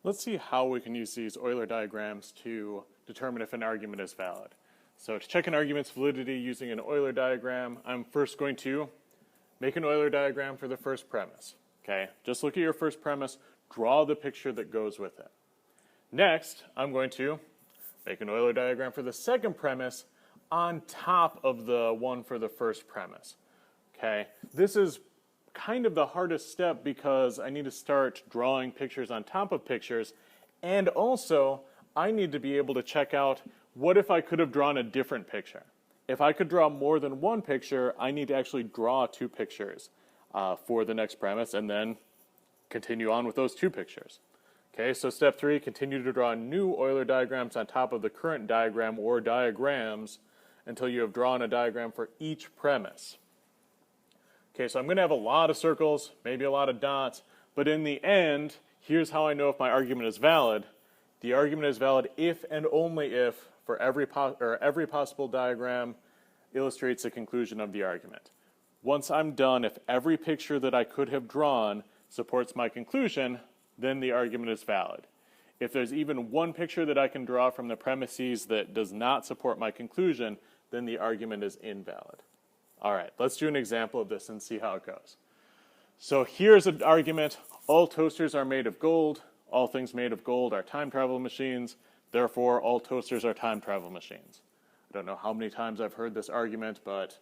Let's see how we can use these Euler diagrams to determine if an argument is valid. So to check an argument's validity using an Euler diagram, I'm first going to make an Euler diagram for the first premise. Okay, just look at your first premise, draw the picture that goes with it. Next, I'm going to make an Euler diagram for the second premise on top of the one for the first premise. Okay, this is kind of the hardest step because I need to start drawing pictures on top of pictures, and also I need to be able to check out what if I could have drawn a different picture. If I could draw more than one picture, I need to actually draw two pictures for the next premise and then continue on with those two pictures. Okay, so step 3, continue to draw new Euler diagrams on top of the current diagram or diagrams until you have drawn a diagram for each premise. Okay, so I'm going to have a lot of circles, maybe a lot of dots, but in the end, here's how I know if my argument is valid. The argument is valid if and only if for every possible diagram illustrates the conclusion of the argument. Once I'm done, if every picture that I could have drawn supports my conclusion, then the argument is valid. If there's even one picture that I can draw from the premises that does not support my conclusion, then the argument is invalid. All right, let's do an example of this and see how it goes. So here's an argument. All toasters are made of gold. All things made of gold are time travel machines. Therefore, all toasters are time travel machines. I don't know how many times I've heard this argument, but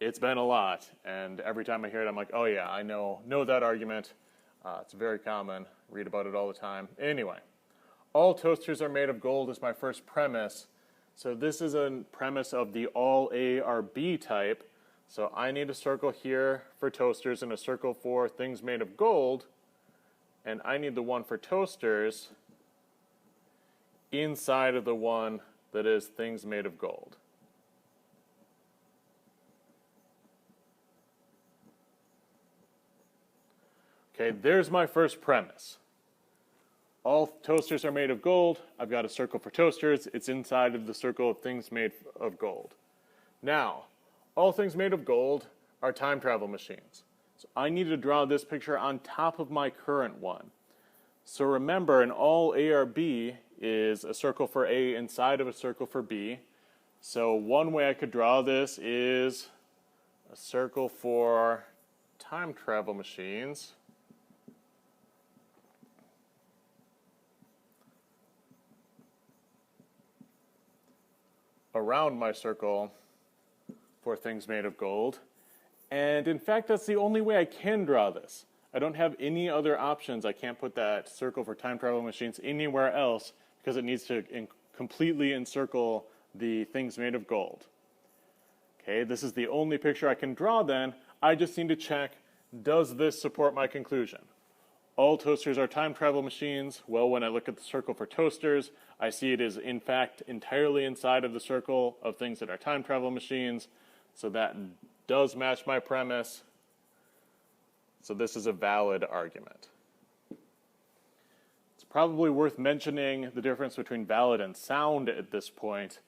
it's been a lot. And every time I hear it, I'm like, oh yeah, I know that argument. It's very common. Read about it all the time. Anyway, all toasters are made of gold is my first premise. So this is a premise of the all A are B type. So I need a circle here for toasters and a circle for things made of gold. And I need the one for toasters inside of the one that is things made of gold. Okay, there's my first premise. All toasters are made of gold. I've got a circle for toasters. It's inside of the circle of things made of gold. Now, all things made of gold are time travel machines. So I need to draw this picture on top of my current one. So remember, an all A or B is a circle for A inside of a circle for B. So one way I could draw this is a circle for time travel machines. Around my circle for things made of gold. And in fact, that's the only way I can draw this. I don't have any other options. I can't put that circle for time travel machines anywhere else because it needs to completely encircle the things made of gold. Okay, this is the only picture I can draw then. I just need to check, does this support my conclusion? All toasters are time travel machines. Well, when I look at the circle for toasters, I see it is in fact entirely inside of the circle of things that are time travel machines. So that does match my premise. So this is a valid argument. It's probably worth mentioning the difference between valid and sound at this point.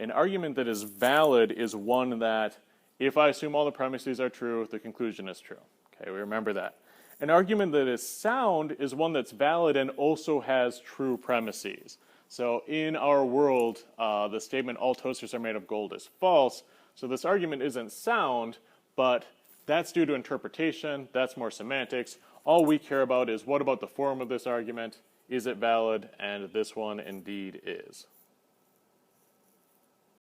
An argument that is valid is one that, if I assume all the premises are true, the conclusion is true. Okay, we remember that. An argument that is sound is one that's valid and also has true premises. So in our world, the statement all toasters are made of gold is false. So this argument isn't sound, but that's due to interpretation. That's more semantics. All we care about is what about the form of this argument? Is it valid? And this one indeed is.